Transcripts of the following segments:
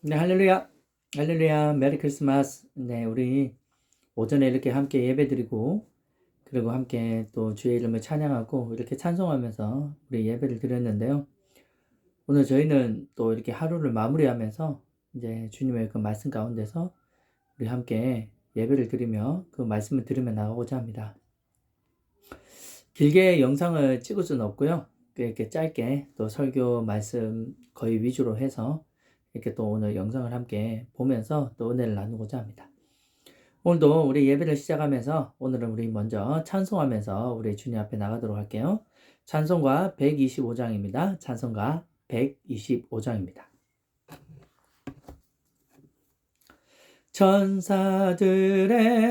네, 할렐루야. 할렐루야. 메리 크리스마스. 네, 우리 오전에 이렇게 함께 예배드리고, 그리고 함께 또 주의 이름을 찬양하고, 이렇게 찬송하면서 우리 예배를 드렸는데요. 오늘 저희는 또 이렇게 하루를 마무리하면서, 이제 주님의 그 말씀 가운데서 우리 함께 예배를 드리며 그 말씀을 들으며 나가고자 합니다. 길게 영상을 찍을 수는 없고요. 이렇게 짧게 또 설교 말씀 거의 위주로 해서 이렇게 또 오늘 영상을 함께 보면서 또 은혜를 나누고자 합니다. 오늘도 우리 예배를 시작하면서 오늘은 우리 먼저 찬송하면서 우리 주님 앞에 나가도록 할게요. 찬송가 125장입니다. 찬송가 125장입니다. 천사들의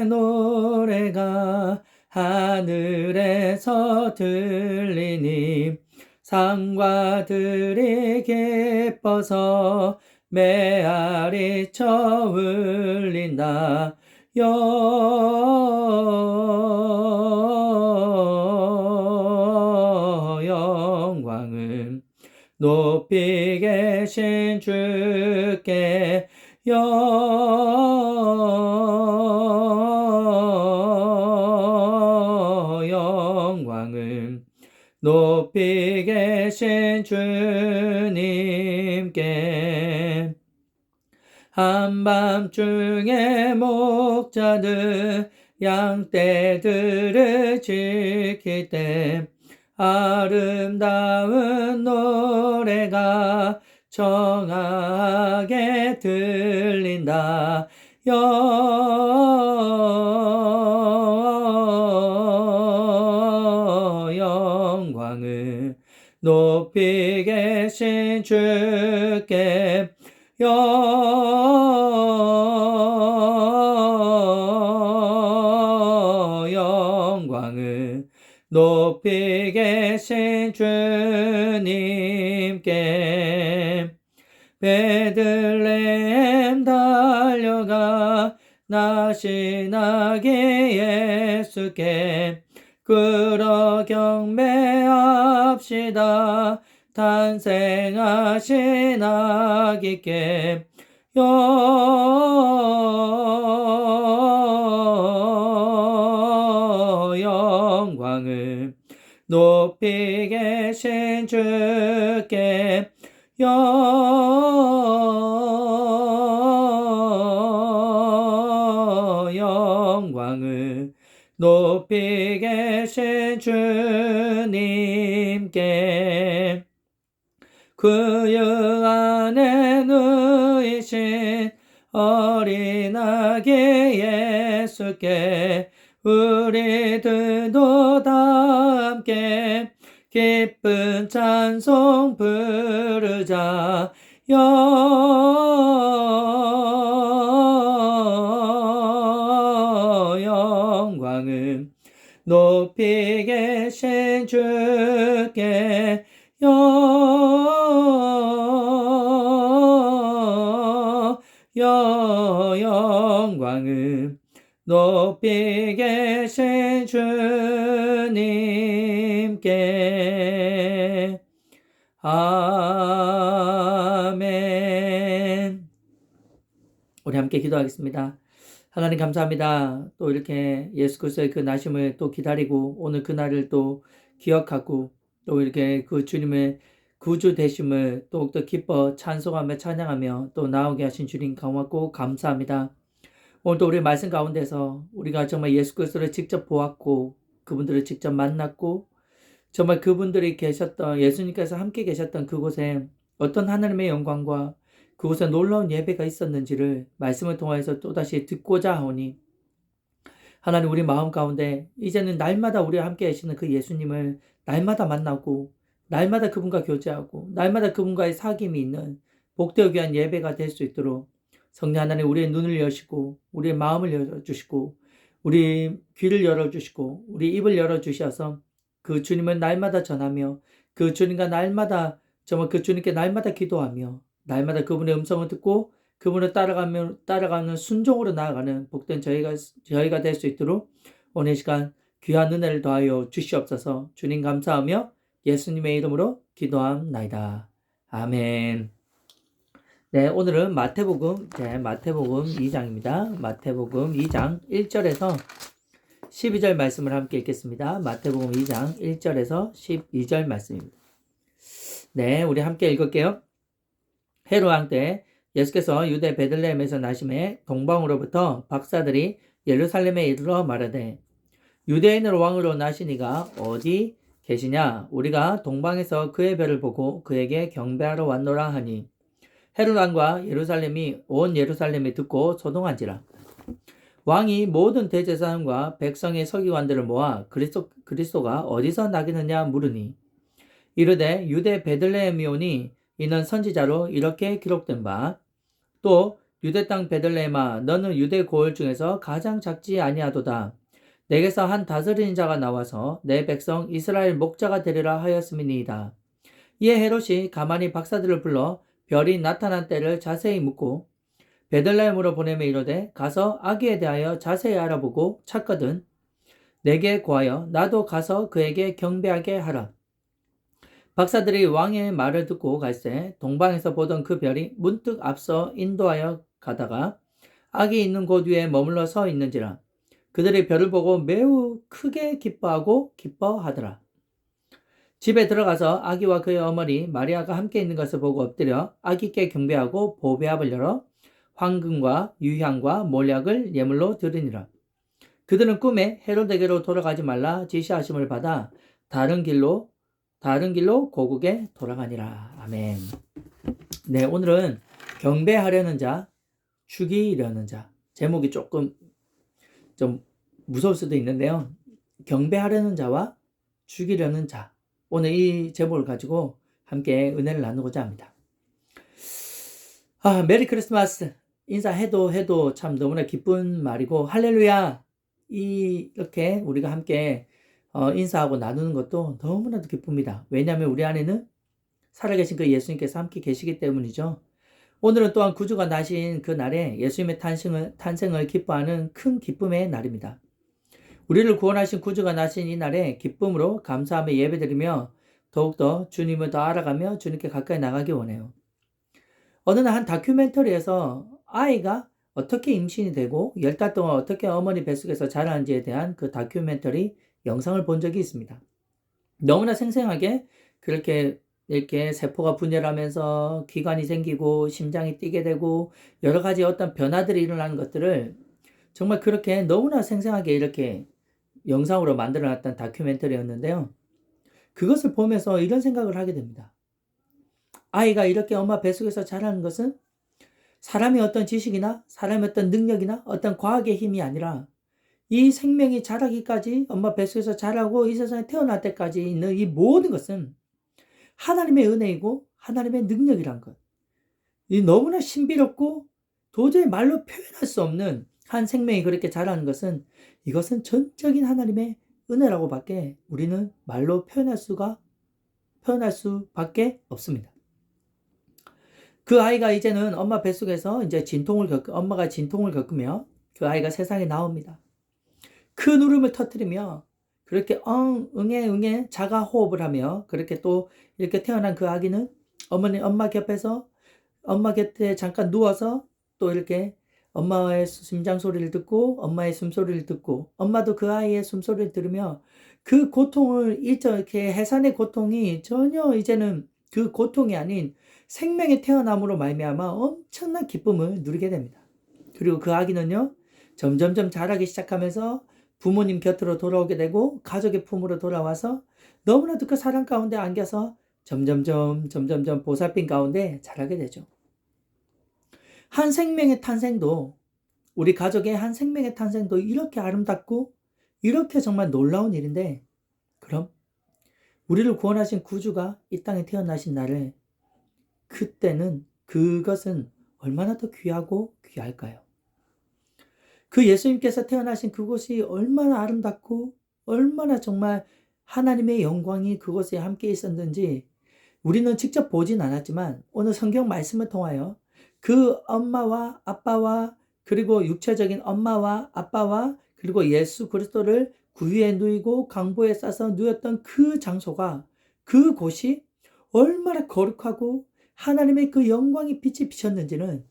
노래가 하늘에서 들리니 상과들이 기뻐서 메아리쳐 울린다. 영광은 높이 계신 주께 영광은 높이 계신 주님께. 한밤중에 목자들 양떼들을 지킬 때 아름다운 노래가 청하게 들린다. 영광을 높이 계신 주께 영광을 높이 계신 주님께. 베들레헴 달려가 나시나기 예수께 끌어 경배합시다. 탄생하신 아기께 영광을 높이 계신 주께 영광을 높이 계신 주님께. 구유 안에 누이신 어린 아기 예수께 우리들도 다 함께 기쁜 찬송 부르자. 영광은 높이 계신 주께 영광은 높이 계신 주님께. 아멘. 우리 함께 기도하겠습니다. 하나님 감사합니다. 또 이렇게 예수 그리스도의 그 나심을 또 기다리고 오늘 그날을 또 기억하고 또 이렇게 그 주님의 구주 되심을 더욱더 기뻐 찬송하며 찬양하며 또 나오게 하신 주님 고맙고 감사합니다. 오늘도 우리 말씀 가운데서 우리가 정말 예수 그리스도를 직접 보았고 그분들을 직접 만났고 정말 그분들이 계셨던 예수님께서 함께 계셨던 그곳에 어떤 하나님의 영광과 그곳에 놀라운 예배가 있었는지를 말씀을 통해서 또다시 듣고자 하오니 하나님 우리 마음 가운데 이제는 날마다 우리와 함께 계시는 그 예수님을 날마다 만나고 날마다 그분과 교제하고 날마다 그분과의 사귐이 있는 복되고 귀한 예배가 될 수 있도록 성령 하나님 우리의 눈을 여시고 우리의 마음을 열어주시고 우리 귀를 열어주시고 우리 입을 열어주셔서 그 주님을 날마다 전하며 그 주님과 날마다 정말 그 주님께 날마다 기도하며 날마다 그분의 음성을 듣고 그분을 따라가는 순종으로 나아가는 복된 저희가 될 수 있도록 오늘 시간 귀한 은혜를 더하여 주시옵소서. 주님 감사하며 예수님의 이름으로 기도함나이다. 아멘. 네, 오늘은 마태복음 2장입니다. 마태복음 2장 1절에서 12절 말씀을 함께 읽겠습니다. 마태복음 2장 1절에서 12절 말씀입니다. 네, 우리 함께 읽을게요. 헤롯 왕 때 예수께서 유대 베들레헴에서 나심에 동방으로부터 박사들이 예루살렘에 이르러 말하되 유대인으로 왕으로 나시니가 어디 계시냐? 우리가 동방에서 그의 별을 보고 그에게 경배하러 왔노라 하니 헤롯 왕과 온 예루살렘이 듣고 소동한지라. 왕이 모든 대제사장과 백성의 서기관들을 모아 그리스도가 어디서 나겠느냐 물으니 이르되 유대 베들레헴이오니 이는 선지자로 이렇게 기록된 바 또 유대 땅 베들레헴아 너는 유대 고을 중에서 가장 작지 아니하도다. 내게서 한 다스리는 자가 나와서 내 백성 이스라엘 목자가 되리라 하였음이니이다. 이에 헤롯이 가만히 박사들을 불러 별이 나타난 때를 자세히 묻고 베들레헴으로 보내며 이르되 가서 아기에 대하여 자세히 알아보고 찾거든 내게 구하여 나도 가서 그에게 경배하게 하라. 박사들이 왕의 말을 듣고 갈새 동방에서 보던 그 별이 문득 앞서 인도하여 가다가 아기 있는 곳 위에 머물러 서 있는지라. 그들이 별을 보고 매우 크게 기뻐하더라. 집에 들어가서 아기와 그의 어머니 마리아가 함께 있는 것을 보고 엎드려 아기께 경배하고 보배압을 열어 황금과 유향과 몰약을 예물로 드리니라. 그들은 꿈에 헤롯에게로 돌아가지 말라 지시하심을 받아 다른 길로 고국에 돌아가니라. 아멘. 네, 오늘은 경배하려는 자, 죽이려는 자. 제목이 조금 좀 무서울 수도 있는데요. 경배하려는 자와 죽이려는 자. 오늘 이 제목을 가지고 함께 은혜를 나누고자 합니다. 메리 크리스마스. 인사해도 참 너무나 기쁜 말이고 할렐루야. 이렇게 우리가 함께 인사하고 나누는 것도 너무나도 기쁩니다. 왜냐하면 우리 안에는 살아계신 그 예수님께서 함께 계시기 때문이죠. 오늘은 또한 구주가 나신 그 날에 예수님의 탄생을 기뻐하는 큰 기쁨의 날입니다. 우리를 구원하신 구주가 나신 이 날에 기쁨으로 감사하며 예배드리며 더욱더 주님을 더 알아가며 주님께 가까이 나가기 원해요. 어느 날 한 다큐멘터리에서 아이가 어떻게 임신이 되고 10달 동안 어떻게 어머니 뱃속에서 자라는지에 대한 그 다큐멘터리 영상을 본 적이 있습니다. 너무나 생생하게 그렇게 이렇게 세포가 분열하면서 기관이 생기고 심장이 뛰게 되고 여러 가지 어떤 변화들이 일어나는 것들을 정말 그렇게 너무나 생생하게 이렇게 영상으로 만들어놨던 다큐멘터리였는데요. 그것을 보면서 이런 생각을 하게 됩니다. 아이가 이렇게 엄마 뱃속에서 자라는 것은 사람의 어떤 지식이나 사람의 어떤 능력이나 어떤 과학의 힘이 아니라 이 생명이 자라기까지 엄마 뱃속에서 자라고 이 세상에 태어날 때까지 있는 이 모든 것은 하나님의 은혜이고 하나님의 능력이란 것. 이 너무나 신비롭고 도저히 말로 표현할 수 없는 한 생명이 그렇게 자라는 것은 이것은 전적인 하나님의 은혜라고 밖에 우리는 말로 표현할 수밖에 없습니다. 그 아이가 이제는 엄마 뱃속에서 이제 엄마가 진통을 겪으며 그 아이가 세상에 나옵니다. 큰 울음을 터뜨리며 그렇게 응애 자가 호흡을 하며 그렇게 또 이렇게 태어난 그 아기는 엄마 곁에 잠깐 누워서 또 이렇게 엄마의 심장 소리를 듣고 엄마의 숨소리를 듣고 엄마도 그 아이의 숨소리를 들으며 그 고통을 이렇게 해산의 고통이 전혀 이제는 그 고통이 아닌 생명의 태어남으로 말미암아 엄청난 기쁨을 누리게 됩니다. 그리고 그 아기는요 점점점 자라기 시작하면서 부모님 곁으로 돌아오게 되고 가족의 품으로 돌아와서 너무나도 그 사랑 가운데 안겨서 점점점 보살핌 가운데 자라게 되죠. 한 생명의 탄생도 우리 가족의 한 생명의 탄생도 이렇게 아름답고 이렇게 정말 놀라운 일인데 그럼 우리를 구원하신 구주가 이 땅에 태어나신 날을 그때는 그것은 얼마나 더 귀하고 귀할까요? 그 예수님께서 태어나신 그곳이 얼마나 아름답고 얼마나 정말 하나님의 영광이 그곳에 함께 있었는지 우리는 직접 보진 않았지만 오늘 성경 말씀을 통하여 그 엄마와 아빠와 그리고 육체적인 엄마와 아빠와 그리고 예수 그리스도를 구유에 누이고 강보에 싸서 누였던 그 장소가 그곳이 얼마나 거룩하고 하나님의 그 영광의 빛이 비쳤는지는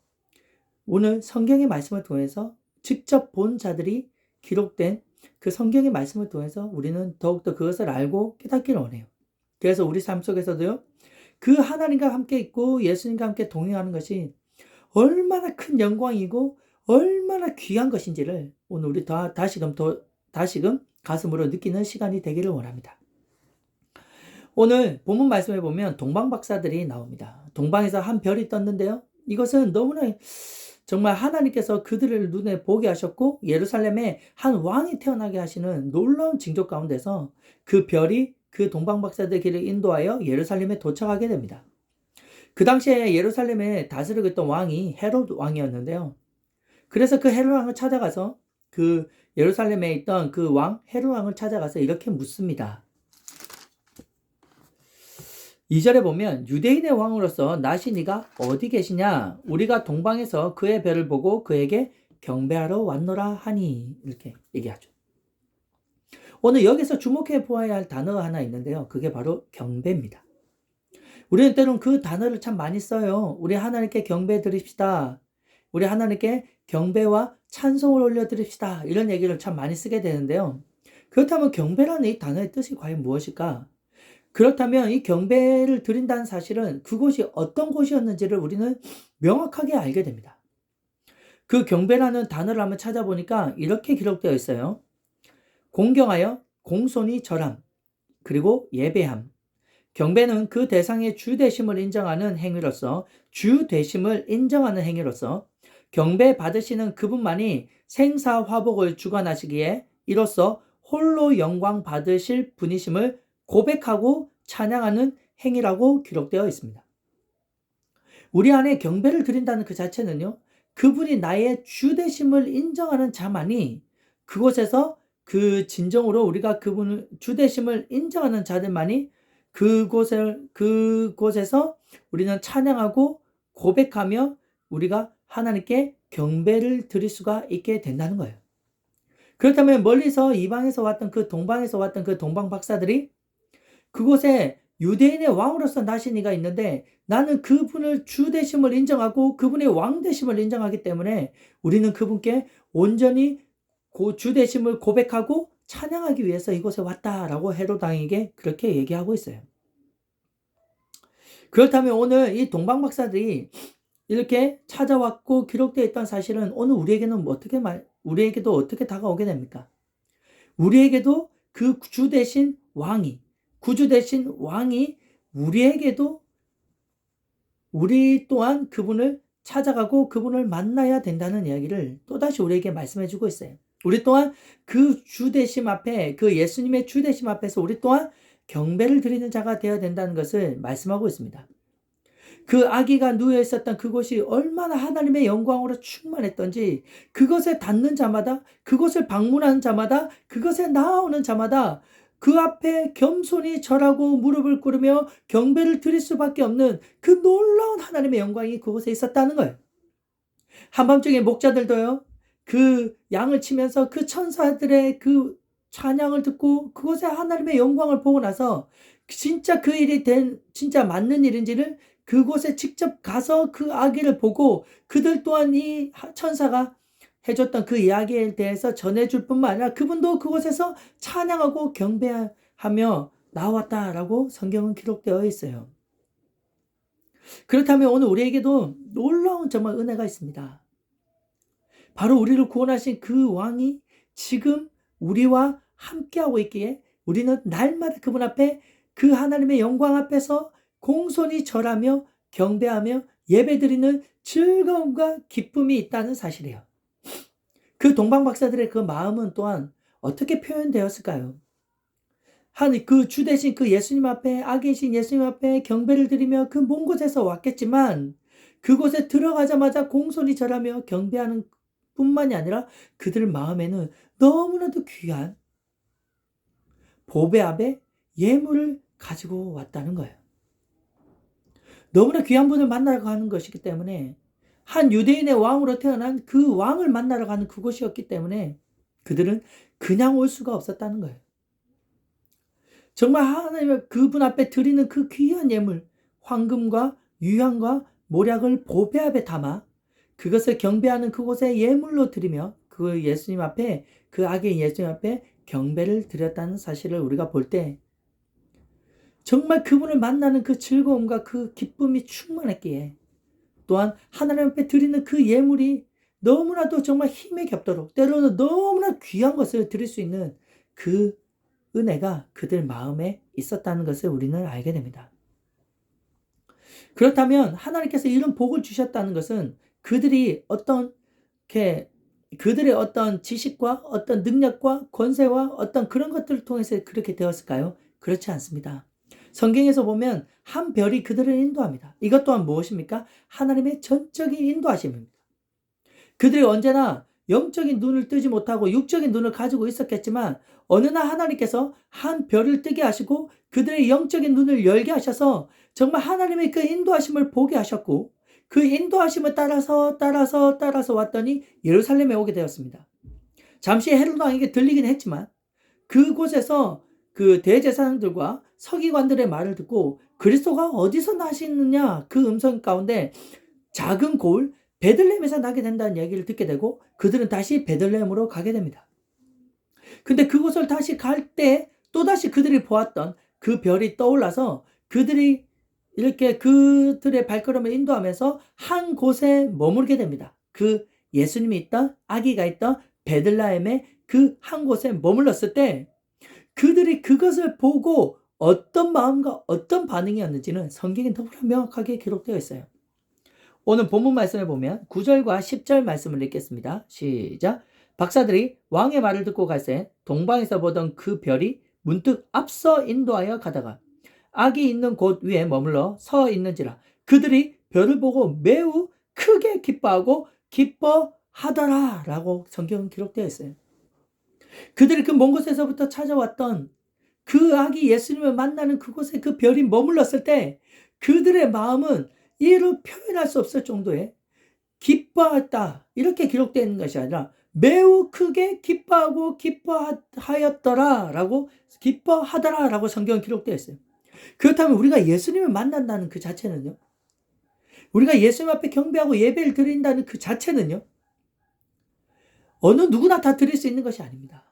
오늘 성경의 말씀을 통해서 직접 본 자들이 기록된 그 성경의 말씀을 통해서 우리는 더욱더 그것을 알고 깨닫기를 원해요. 그래서 우리 삶 속에서도요, 그 하나님과 함께 있고 예수님과 함께 동행하는 것이 얼마나 큰 영광이고 얼마나 귀한 것인지를 오늘 우리 다시금 가슴으로 느끼는 시간이 되기를 원합니다. 오늘 본문 말씀에 보면 동방박사들이 나옵니다. 동방에서 한 별이 떴는데요, 이것은 너무나 정말 하나님께서 그들을 눈에 보게 하셨고 예루살렘에 한 왕이 태어나게 하시는 놀라운 징조 가운데서 그 별이 그 동방박사들 길을 인도하여 예루살렘에 도착하게 됩니다. 그 당시에 예루살렘에 다스리고 있던 왕이 헤롯 왕이었는데요. 그래서 그 헤롯 왕을 찾아가서 그 예루살렘에 있던 그 왕 헤롯 왕을 찾아가서 이렇게 묻습니다. 2절에 보면 유대인의 왕으로서 나시 네가 어디 계시냐? 우리가 동방에서 그의 별을 보고 그에게 경배하러 왔노라 하니, 이렇게 얘기하죠. 오늘 여기서 주목해 보아야 할 단어가 하나 있는데요. 그게 바로 경배입니다. 우리는 때론 그 단어를 참 많이 써요. 우리 하나님께 경배 드립시다. 우리 하나님께 경배와 찬송을 올려드립시다. 이런 얘기를 참 많이 쓰게 되는데요. 그렇다면 경배라는 이 단어의 뜻이 과연 무엇일까? 그렇다면 이 경배를 드린다는 사실은 그곳이 어떤 곳이었는지를 우리는 명확하게 알게 됩니다. 그 경배라는 단어를 한번 찾아보니까 이렇게 기록되어 있어요. 공경하여, 공손히 절함, 그리고 예배함. 경배는 그 대상의 주되심을 인정하는 행위로서 경배 받으시는 그분만이 생사화복을 주관하시기에 이로써 홀로 영광 받으실 분이심을 고백하고 찬양하는 행위라고 기록되어 있습니다. 우리 안에 경배를 드린다는 그 자체는요, 그분이 나의 주되심을 인정하는 자만이 그곳에서 그 진정으로 우리가 그분을 주되심을 인정하는 자들만이 그곳에서 우리는 찬양하고 고백하며 우리가 하나님께 경배를 드릴 수가 있게 된다는 거예요. 그렇다면 멀리서 이방에서 왔던 그 동방에서 왔던 그 동방 박사들이 그곳에 유대인의 왕으로서 나시니가 있는데 나는 그분을 주 되심을 인정하고 그분의 왕 되심을 인정하기 때문에 우리는 그분께 온전히 주 되심을 고백하고 찬양하기 위해서 이곳에 왔다라고 헤롯 왕에게 그렇게 얘기하고 있어요. 그렇다면 오늘 이 동방 박사들이 이렇게 찾아왔고 기록되어 있던 사실은 오늘 우리에게도 어떻게 다가오게 됩니까? 우리에게도 그 주 대신 왕이, 구주 대신 왕이 우리에게도 우리 또한 그분을 찾아가고 그분을 만나야 된다는 이야기를 또다시 우리에게 말씀해 주고 있어요. 우리 또한 그 주되심 앞에, 그 예수님의 주되심 앞에서 우리 또한 경배를 드리는 자가 되어야 된다는 것을 말씀하고 있습니다. 그 아기가 누워 있었던 그곳이 얼마나 하나님의 영광으로 충만했던지 그것에 닿는 자마다, 그곳을 방문하는 자마다, 그것에 나아오는 자마다 그 앞에 겸손히 절하고 무릎을 꿇으며 경배를 드릴 수밖에 없는 그 놀라운 하나님의 영광이 그곳에 있었다는 거예요. 한밤중에 목자들도요, 그 양을 치면서 그 천사들의 그 찬양을 듣고 그곳에 하나님의 영광을 보고 나서 진짜 그 일이 진짜 맞는 일인지를 그곳에 직접 가서 그 아기를 보고 그들 또한 이 천사가 해줬던 그 이야기에 대해서 전해줄 뿐만 아니라 그분도 그곳에서 찬양하고 경배하며 나왔다라고 성경은 기록되어 있어요. 그렇다면 오늘 우리에게도 놀라운 정말 은혜가 있습니다. 바로 우리를 구원하신 그 왕이 지금 우리와 함께하고 있기에 우리는 날마다 그분 앞에 그 하나님의 영광 앞에서 공손히 절하며 경배하며 예배드리는 즐거움과 기쁨이 있다는 사실이에요. 그 동방 박사들의 그 마음은 또한 어떻게 표현되었을까요? 그 주 대신 그 예수님 앞에, 아기이신 예수님 앞에 경배를 드리며 그 먼 곳에서 왔겠지만 그곳에 들어가자마자 공손히 절하며 경배하는 뿐만이 아니라 그들 마음에는 너무나도 귀한 보배 앞에 예물을 가지고 왔다는 거예요. 너무나 귀한 분을 만나러 가는 것이기 때문에, 한 유대인의 왕으로 태어난 그 왕을 만나러 가는 그곳이었기 때문에 그들은 그냥 올 수가 없었다는 거예요. 정말 하나님의 그분 앞에 드리는 그 귀한 예물, 황금과 유향과 모략을 보배압에 담아 그것을 경배하는 그곳에 예물로 드리며 그 예수님 앞에, 그 아기인 예수님 앞에 경배를 드렸다는 사실을 우리가 볼 때 정말 그분을 만나는 그 즐거움과 그 기쁨이 충만했기에, 또한 하나님 앞에 드리는 그 예물이 너무나도 정말 힘에 겹도록 때로는 너무나 귀한 것을 드릴 수 있는 그 은혜가 그들 마음에 있었다는 것을 우리는 알게 됩니다. 그렇다면 하나님께서 이런 복을 주셨다는 것은 그들의 어떤 지식과 어떤 능력과 권세와 어떤 그런 것들을 통해서 그렇게 되었을까요? 그렇지 않습니다. 성경에서 보면 한 별이 그들을 인도합니다. 이것 또한 무엇입니까? 하나님의 전적인 인도하심입니다. 그들이 언제나 영적인 눈을 뜨지 못하고 육적인 눈을 가지고 있었겠지만 어느 날 하나님께서 한 별을 뜨게 하시고 그들의 영적인 눈을 열게 하셔서 정말 하나님의 그 인도하심을 보게 하셨고, 그 인도하심을 따라서 왔더니 예루살렘에 오게 되었습니다. 잠시 헤롯 왕에게 들리긴 했지만 그곳에서 그 대제사장들과 서기관들의 말을 듣고 그리스도가 어디서 나시느냐 그 음성 가운데 작은 고을 베들레헴에서 나게 된다는 얘기를 듣게 되고 그들은 다시 베들레헴으로 가게 됩니다. 근데 그곳을 다시 갈 때 또다시 그들이 보았던 그 별이 떠올라서 그들이 이렇게 그들의 발걸음을 인도하면서 한 곳에 머물게 됩니다. 그 예수님이 있던, 아기가 있던 베들레헴의 그 한 곳에 머물렀을 때 그들이 그것을 보고 어떤 마음과 어떤 반응이었는지는 성경에 너무나 명확하게 기록되어 있어요. 오늘 본문 말씀을 보면 9절과 10절 말씀을 읽겠습니다. 시작. 박사들이 왕의 말을 듣고 갈새 동방에서 보던 그 별이 문득 앞서 인도하여 가다가 아기 있는 곳 위에 머물러 서 있는지라 그들이 별을 보고 매우 크게 기뻐하고 기뻐하더라 라고 성경은 기록되어 있어요. 그들이 그 먼 곳에서부터 찾아왔던 그 아기 예수님을 만나는 그곳에 그 별이 머물렀을 때 그들의 마음은 이루 표현할 수 없을 정도의 기뻐했다 이렇게 기록되어 있는 것이 아니라 매우 크게 기뻐하고 기뻐하였더라 라고, 기뻐하더라 라고 성경은 기록되어 있어요. 그렇다면 우리가 예수님을 만난다는 그 자체는요, 우리가 예수님 앞에 경배하고 예배를 드린다는 그 자체는요, 어느 누구나 다 드릴 수 있는 것이 아닙니다.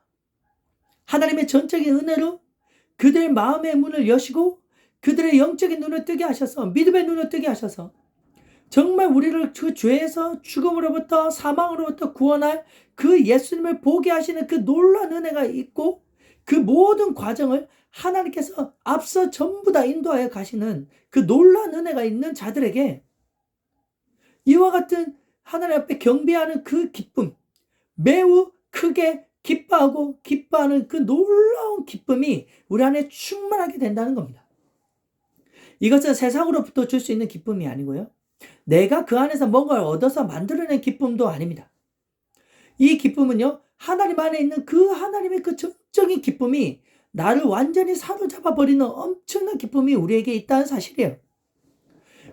하나님의 전적인 은혜로 그들의 마음의 문을 여시고 그들의 영적인 눈을 뜨게 하셔서, 믿음의 눈을 뜨게 하셔서 정말 우리를 그 죄에서, 죽음으로부터, 사망으로부터 구원할 그 예수님을 보게 하시는 그 놀라운 은혜가 있고 그 모든 과정을 하나님께서 앞서 전부 다 인도하여 가시는 그 놀라운 은혜가 있는 자들에게 이와 같은 하나님 앞에 경배하는 그 기쁨, 매우 크게 기뻐하고 기뻐하는 그 놀라운 기쁨이 우리 안에 충만하게 된다는 겁니다. 이것은 세상으로부터 줄 수 있는 기쁨이 아니고요, 내가 그 안에서 뭔가를 얻어서 만들어낸 기쁨도 아닙니다. 이 기쁨은요, 하나님 안에 있는 그 하나님의 그 전적인 기쁨이 나를 완전히 사로잡아 버리는 엄청난 기쁨이 우리에게 있다는 사실이에요.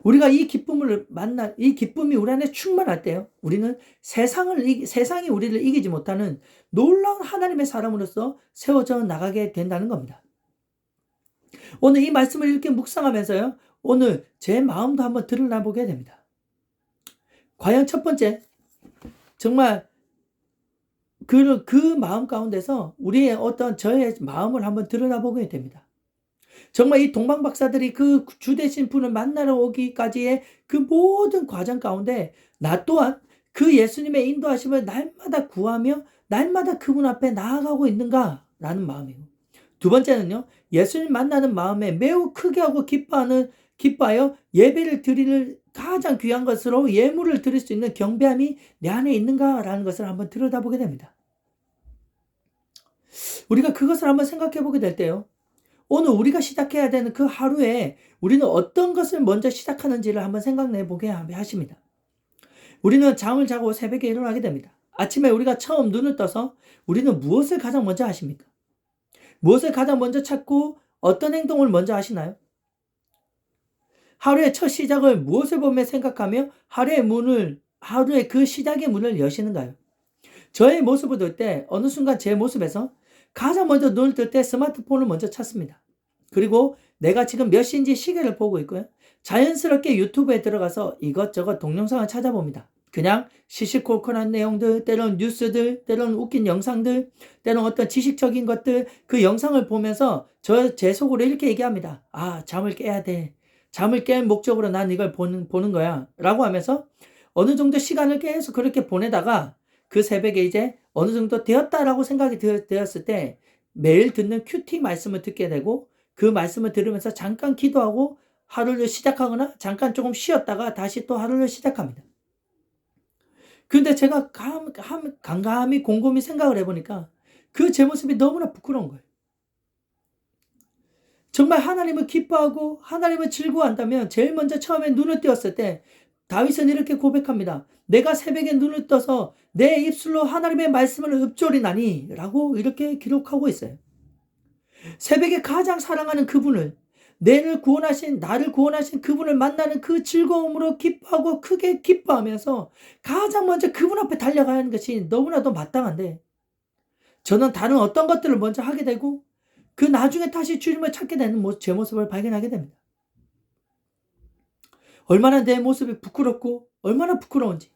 우리가 이 기쁨이 우리 안에 충만할 때요, 우리는 세상이 우리를 이기지 못하는 놀라운 하나님의 사람으로서 세워져 나가게 된다는 겁니다. 오늘 이 말씀을 이렇게 묵상하면서요, 오늘 제 마음도 한번 드러나보게 됩니다. 과연 첫 번째, 정말 그 마음 가운데서 우리의 어떤 저의 마음을 한번 드러나보게 됩니다. 정말 이 동방 박사들이 그 주되신 분을 만나러 오기까지의 그 모든 과정 가운데 나 또한 그 예수님의 인도하심을 날마다 구하며 날마다 그분 앞에 나아가고 있는가라는 마음이고, 두 번째는요, 예수님 만나는 마음에 매우 크게 하고 기뻐하여 예배를 드리는 가장 귀한 것으로 예물을 드릴 수 있는 경배함이 내 안에 있는가라는 것을 한번 들여다보게 됩니다. 우리가 그것을 한번 생각해 보게 될 때요, 오늘 우리가 시작해야 되는 그 하루에 우리는 어떤 것을 먼저 시작하는지를 한번 생각해 보게 하십니다. 우리는 잠을 자고 새벽에 일어나게 됩니다. 아침에 우리가 처음 눈을 떠서 우리는 무엇을 가장 먼저 하십니까? 무엇을 가장 먼저 찾고 어떤 행동을 먼저 하시나요? 하루의 첫 시작을 무엇을 보며 생각하며 하루의 그 시작의 문을 여시는가요? 저의 모습을 볼 때 어느 순간 제 모습에서 가장 먼저 눈을 뜰 때 스마트폰을 먼저 찾습니다. 그리고 내가 지금 몇 시인지 시계를 보고 있고요, 자연스럽게 유튜브에 들어가서 이것저것 동영상을 찾아봅니다. 그냥 시시콜콜한 내용들, 때론 뉴스들, 때론 웃긴 영상들, 때론 어떤 지식적인 것들, 그 영상을 보면서 제 속으로 이렇게 얘기합니다. 아, 잠을 깨야 돼. 잠을 깰 목적으로 난 이걸 보는 거야. 라고 하면서 어느 정도 시간을 계속 그렇게 보내다가 그 새벽에 이제 어느 정도 되었다라고 생각이 되었을 때 매일 듣는 큐티 말씀을 듣게 되고 그 말씀을 들으면서 잠깐 기도하고 하루를 시작하거나 잠깐 조금 쉬었다가 다시 또 하루를 시작합니다. 근데 제가 곰곰이 생각을 해보니까 그 제 모습이 너무나 부끄러운 거예요. 정말 하나님을 기뻐하고 하나님을 즐거워한다면 제일 먼저 처음에 눈을 띄었을 때 다윗은 이렇게 고백합니다. 내가 새벽에 눈을 떠서 내 입술로 하나님의 말씀을 읊조리나니 라고 이렇게 기록하고 있어요. 새벽에 가장 사랑하는 그분을, 나를 구원하신 그분을 만나는 그 즐거움으로 기뻐하고 크게 기뻐하면서 가장 먼저 그분 앞에 달려가야 하는 것이 너무나도 마땅한데 저는 다른 어떤 것들을 먼저 하게 되고 그 나중에 다시 주님을 찾게 되는 제 모습을 발견하게 됩니다. 얼마나 내 모습이 부끄럽고 얼마나 부끄러운지.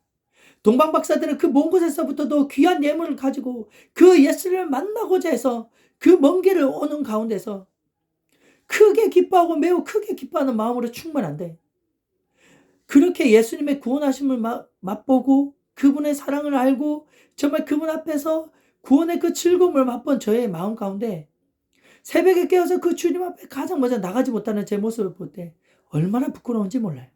동방박사들은 그 먼 곳에서부터도 귀한 예물을 가지고 그 예수를 만나고자 해서 그 먼 길을 오는 가운데서 크게 기뻐하고 매우 크게 기뻐하는 마음으로 충만한데 그렇게 예수님의 구원하심을 맛보고 그분의 사랑을 알고 정말 그분 앞에서 구원의 그 즐거움을 맛본 저의 마음 가운데 새벽에 깨어서 그 주님 앞에 가장 먼저 나가지 못하는 제 모습을 볼 때 얼마나 부끄러운지 몰라요.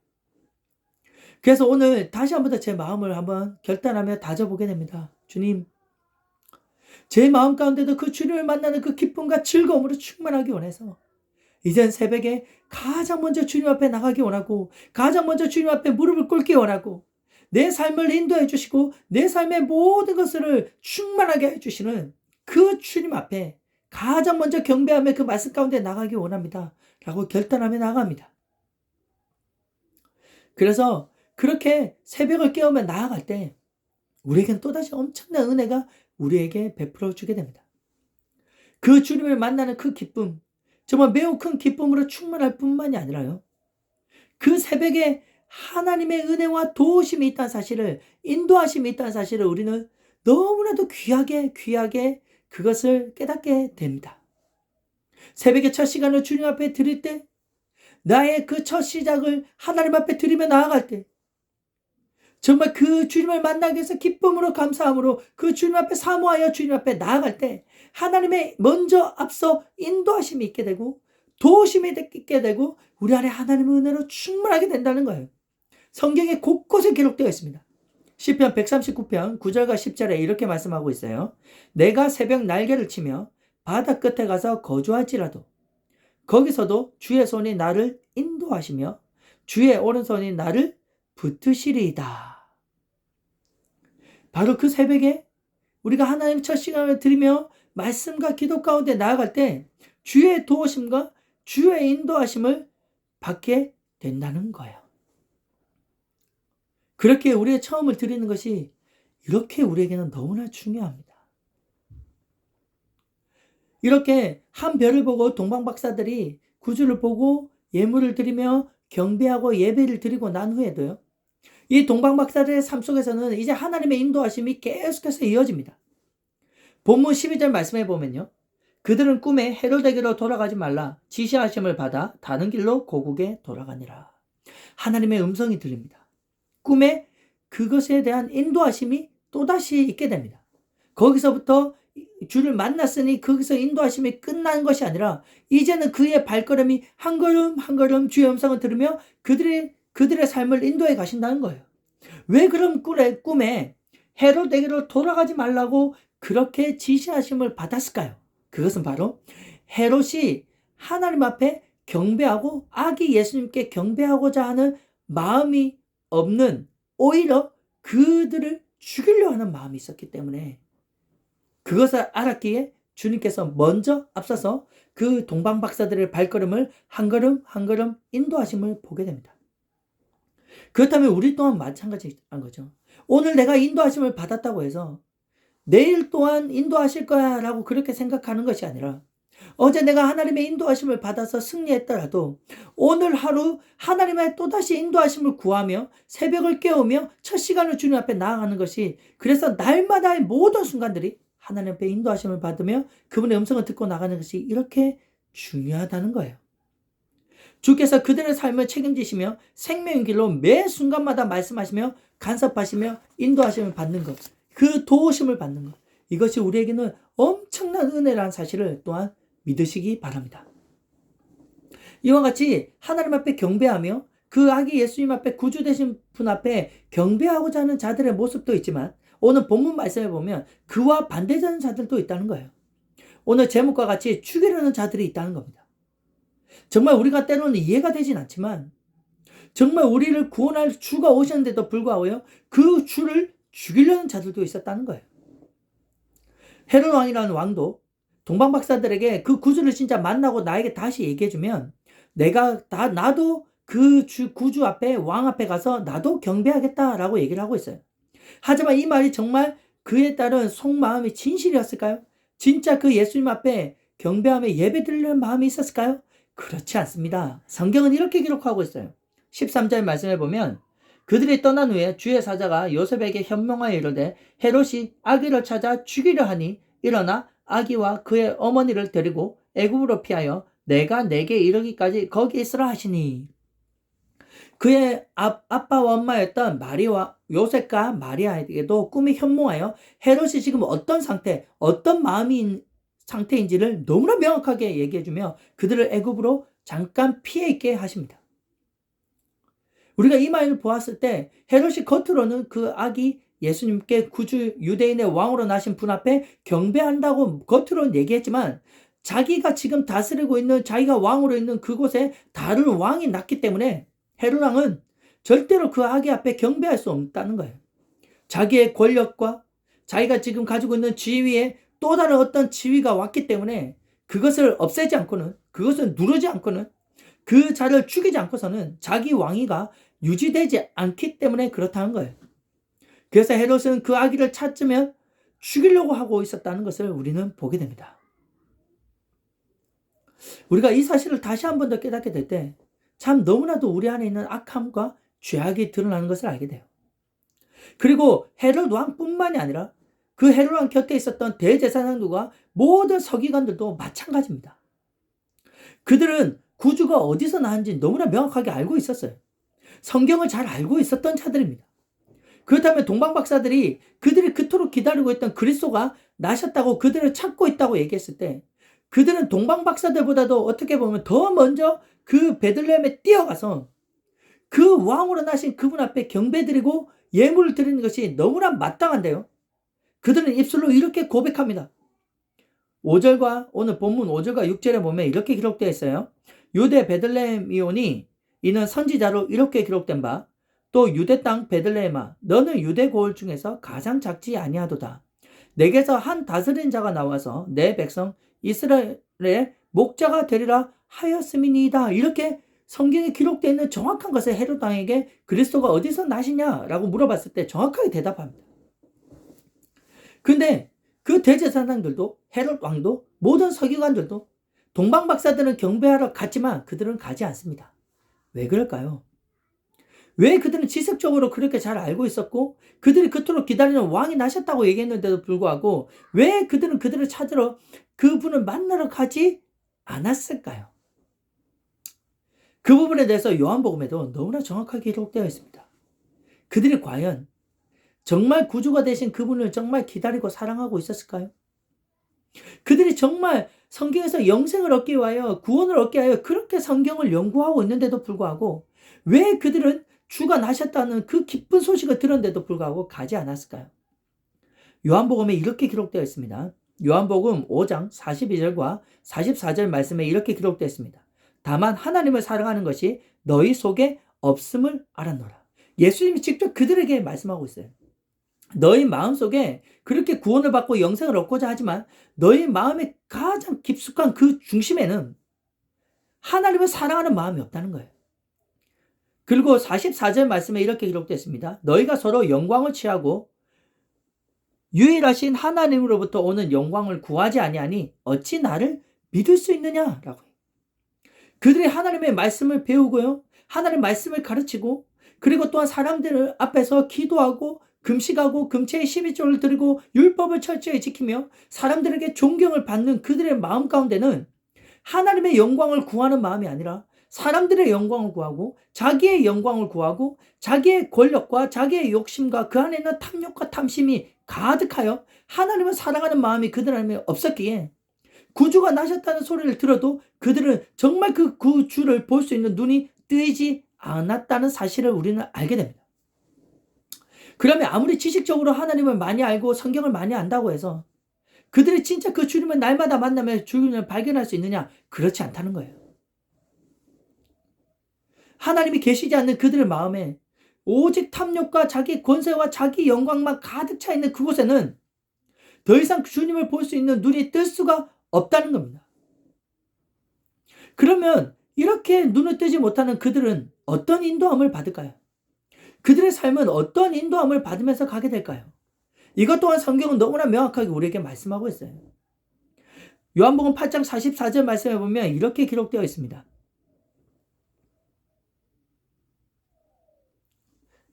그래서 오늘 다시 한번 더 제 마음을 한번 결단하며 다져보게 됩니다. 주님, 제 마음 가운데도 그 주님을 만나는 그 기쁨과 즐거움으로 충만하기 원해서 이젠 새벽에 가장 먼저 주님 앞에 나가기 원하고 가장 먼저 주님 앞에 무릎을 꿇기 원하고 내 삶을 인도해 주시고 내 삶의 모든 것을 충만하게 해주시는 그 주님 앞에 가장 먼저 경배하며 그 말씀 가운데 나가기 원합니다. 라고 결단하며 나갑니다. 그래서 그렇게 새벽을 깨우며 나아갈 때 우리에겐 또다시 엄청난 은혜가 우리에게 베풀어 주게 됩니다. 그 주님을 만나는 그 기쁨, 정말 매우 큰 기쁨으로 충만할 뿐만이 아니라요. 그 새벽에 하나님의 은혜와 도우심이 있다는 사실을, 인도하심이 있다는 사실을 우리는 너무나도 귀하게 그것을 깨닫게 됩니다. 새벽의 첫 시간을 주님 앞에 드릴 때 나의 그 첫 시작을 하나님 앞에 드리며 나아갈 때 정말 그 주님을 만나기 위해서 기쁨으로 감사함으로 그 주님 앞에 사모하여 주님 앞에 나아갈 때 하나님의 먼저 앞서 인도하심이 있게 되고 도우심이 있게 되고 우리 안에 하나님의 은혜로 충만하게 된다는 거예요. 성경에 곳곳에 기록되어 있습니다. 시편 139편 9절과 10절에 이렇게 말씀하고 있어요. 내가 새벽 날개를 치며 바다 끝에 가서 거주할지라도 거기서도 주의 손이 나를 인도하시며 주의 오른손이 나를 붙드시리이다. 바로 그 새벽에 우리가 하나님 첫 시간을 드리며 말씀과 기도 가운데 나아갈 때 주의 도우심과 주의 인도하심을 받게 된다는 거예요. 그렇게 우리의 처음을 드리는 것이 이렇게 우리에게는 너무나 중요합니다. 이렇게 한 별을 보고 동방박사들이 구주를 보고 예물을 드리며 경배하고 예배를 드리고 난 후에도요. 이 동방박사들의 삶 속에서는 이제 하나님의 인도하심이 계속해서 이어집니다. 본문 12절 말씀해 보면요. 그들은 꿈에 헤롯에게로 돌아가지 말라 지시하심을 받아 다른 길로 고국에 돌아가니라. 하나님의 음성이 들립니다. 꿈에 그것에 대한 인도하심이 또다시 있게 됩니다. 거기서부터 주를 만났으니 거기서 인도하심이 끝난 것이 아니라 이제는 그의 발걸음이 한 걸음 한 걸음 주의 음성을 들으며 그들의 삶을 인도해 가신다는 거예요. 왜 그럼 꿈에 헤롯에게로 돌아가지 말라고 그렇게 지시하심을 받았을까요? 그것은 바로 헤롯이 하나님 앞에 경배하고 아기 예수님께 경배하고자 하는 마음이 없는 오히려 그들을 죽이려 하는 마음이 있었기 때문에 그것을 알았기에 주님께서 먼저 앞서서 그 동방박사들의 발걸음을 한 걸음 한 걸음 인도하심을 보게 됩니다. 그렇다면 우리 또한 마찬가지한 거죠. 오늘 내가 인도하심을 받았다고 해서 내일 또한 인도하실 거야 라고 그렇게 생각하는 것이 아니라 어제 내가 하나님의 인도하심을 받아서 승리했더라도 오늘 하루 하나님의 또다시 인도하심을 구하며 새벽을 깨우며 첫 시간을 주님 앞에 나아가는 것이, 그래서 날마다의 모든 순간들이 하나님 앞에 인도하심을 받으며 그분의 음성을 듣고 나가는 것이 이렇게 중요하다는 거예요. 주께서 그들의 삶을 책임지시며 생명의 길로 매 순간마다 말씀하시며 간섭하시며 인도하심을 받는 것, 그 도우심을 받는 것, 이것이 우리에게는 엄청난 은혜라는 사실을 또한 믿으시기 바랍니다. 이와 같이 하나님 앞에 경배하며 그 아기 예수님 앞에 구주 되신 분 앞에 경배하고자 하는 자들의 모습도 있지만, 오늘 본문 말씀에 보면 그와 반대되는 자들도 있다는 거예요. 오늘 제목과 같이 죽이려는 자들이 있다는 겁니다. 정말 우리가 때로는 이해가 되진 않지만 정말 우리를 구원할 주가 오셨는데도 불구하고요, 그 주를 죽이려는 자들도 있었다는 거예요. 헤롯 왕이라는 왕도 동방박사들에게 그 구주를 진짜 만나고 나에게 다시 얘기해주면 나도 그 구주 앞에, 왕 앞에 가서 나도 경배하겠다라고 얘기를 하고 있어요. 하지만 이 말이 정말 그에 따른 속마음이 진실이었을까요? 진짜 그 예수님 앞에 경배하며 예배드리려는 마음이 있었을까요? 그렇지 않습니다. 성경은 이렇게 기록하고 있어요. 13절 말씀에 보면 그들이 떠난 후에 주의 사자가 요셉에게 현명하여 이르되 헤롯이 아기를 찾아 죽이려 하니 일어나 아기와 그의 어머니를 데리고 애굽으로 피하여 내가 내게 이르기까지 거기 있으라 하시니. 그의 아빠와 엄마였던 요셉과 마리아에게도 꿈이 현몽하여 헤롯이 지금 어떤 상태, 어떤 마음인 상태인지를 너무나 명확하게 얘기해주며 그들을 애굽으로 잠깐 피해 있게 하십니다. 우리가 이 말을 보았을 때 헤롯이 겉으로는 그 아기 예수님께 구주 유대인의 왕으로 나신 분 앞에 경배한다고 겉으로는 얘기했지만, 자기가 지금 다스리고 있는, 자기가 왕으로 있는 그곳에 다른 왕이 났기 때문에 헤롯 왕은 절대로 그 아기 앞에 경배할 수 없다는 거예요. 자기의 권력과 자기가 지금 가지고 있는 지위에 또 다른 어떤 지위가 왔기 때문에 그것을 없애지 않고는, 그것을 누르지 않고는, 그 자를 죽이지 않고서는 자기 왕위가 유지되지 않기 때문에 그렇다는 거예요. 그래서 헤롯은 그 아기를 찾으면 죽이려고 하고 있었다는 것을 우리는 보게 됩니다. 우리가 이 사실을 다시 한 번 더 깨닫게 될 때 참 너무나도 우리 안에 있는 악함과 죄악이 드러나는 것을 알게 돼요. 그리고 헤롯 왕뿐만이 아니라 그 헤롯 왕 곁에 있었던 대제사장들과 모든 서기관들도 마찬가지입니다. 그들은 구주가 어디서 나왔는지 너무나 명확하게 알고 있었어요. 성경을 잘 알고 있었던 자들입니다. 그렇다면 동방박사들이 그들이 그토록 기다리고 있던 그리스도가 나셨다고 그들을 찾고 있다고 얘기했을 때, 그들은 동방박사들보다도 어떻게 보면 더 먼저 그 베들레헴에 뛰어가서 그 왕으로 나신 그분 앞에 경배드리고 예물을 드리는 것이 너무나 마땅한데요, 그들은 입술로 이렇게 고백합니다. 5절과 오늘 본문 5절과 6절에 보면 이렇게 기록되어 있어요. 유대 베들레헴이오니 이는 선지자로 이렇게 기록된 바, 또 유대 땅 베들레헴아 너는 유대 고을 중에서 가장 작지 아니하도다. 내게서 한 다스린 자가 나와서 내 백성 이스라엘의 목자가 되리라 하였음이니이다. 이렇게 성경에 기록되어 있는 정확한 것을 헤롯 왕에게 그리스도가 어디서 나시냐라고 물어봤을 때 정확하게 대답합니다. 근데 그 대제사장들도 헤롯 왕도 모든 서기관들도 동방박사들은 경배하러 갔지만 그들은 가지 않습니다. 왜 그럴까요? 왜 그들은 지식적으로 그렇게 잘 알고 있었고 그들이 그토록 기다리는 왕이 나셨다고 얘기했는데도 불구하고 왜 그들은 그들을 찾으러 그분을 만나러 가지 않았을까요? 그 부분에 대해서 요한복음에도 너무나 정확하게 기록되어 있습니다. 그들이 과연 정말 구주가 되신 그분을 정말 기다리고 사랑하고 있었을까요? 그들이 정말 성경에서 영생을 얻기 위하여, 구원을 얻기 위하여 그렇게 성경을 연구하고 있는데도 불구하고 왜 그들은 주가 나셨다는 그 기쁜 소식을 들었는데도 불구하고 가지 않았을까요? 요한복음에 이렇게 기록되어 있습니다. 요한복음 5장 42절과 44절 말씀에 이렇게 기록되어 있습니다. 다만 하나님을 사랑하는 것이 너희 속에 없음을 알았노라. 예수님이 직접 그들에게 말씀하고 있어요. 너희 마음속에 그렇게 구원을 받고 영생을 얻고자 하지만 너희 마음의 가장 깊숙한 그 중심에는 하나님을 사랑하는 마음이 없다는 거예요. 그리고 44절 말씀에 이렇게 기록되어 있습니다. 너희가 서로 영광을 취하고 유일하신 하나님으로부터 오는 영광을 구하지 아니하니 어찌 나를 믿을 수 있느냐라고. 그들이 하나님의 말씀을 배우고요. 하나님의 말씀을 가르치고 그리고 또한 사람들 앞에서 기도하고 금식하고 금체의 12조를 드리고 율법을 철저히 지키며 사람들에게 존경을 받는 그들의 마음 가운데는 하나님의 영광을 구하는 마음이 아니라 사람들의 영광을 구하고 자기의 영광을 구하고 자기의 권력과 자기의 욕심과 그 안에 있는 탐욕과 탐심이 가득하여 하나님을 사랑하는 마음이 그들 안에 없었기에 구주가 나셨다는 소리를 들어도 그들은 정말 그 구주를 볼 수 있는 눈이 뜨이지 않았다는 사실을 우리는 알게 됩니다. 그러면 아무리 지식적으로 하나님을 많이 알고 성경을 많이 안다고 해서 그들이 진짜 그 주님을 날마다 만나며 주님을 발견할 수 있느냐? 그렇지 않다는 거예요. 하나님이 계시지 않는 그들의 마음에 오직 탐욕과 자기 권세와 자기 영광만 가득 차 있는 그곳에는 더 이상 주님을 볼 수 있는 눈이 뜰 수가 없다는 겁니다. 그러면 이렇게 눈을 뜨지 못하는 그들은 어떤 인도함을 받을까요? 그들의 삶은 어떤 인도함을 받으면서 가게 될까요? 이것 또한 성경은 너무나 명확하게 우리에게 말씀하고 있어요. 요한복음 8장 44절 말씀에 보면 이렇게 기록되어 있습니다.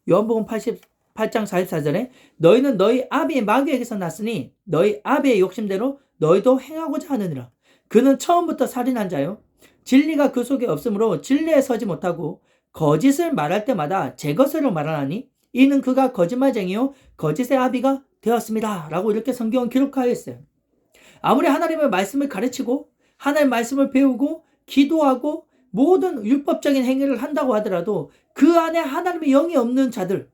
요한복음 8장 44절에 너희는 너희 아비의 마귀에게서 났으니 너희 아비의 욕심대로 너희도 행하고자 하느니라. 그는 처음부터 살인한 자요 진리가 그 속에 없으므로 진리에 서지 못하고 거짓을 말할 때마다 제 것으로 말하나니 이는 그가 거짓말쟁이요 거짓의 아비가 되었습니다. 라고 이렇게 성경은 기록하여 있어요. 아무리 하나님의 말씀을 가르치고 하나님의 말씀을 배우고 기도하고 모든 율법적인 행위를 한다고 하더라도 그 안에 하나님의 영이 없는 자들,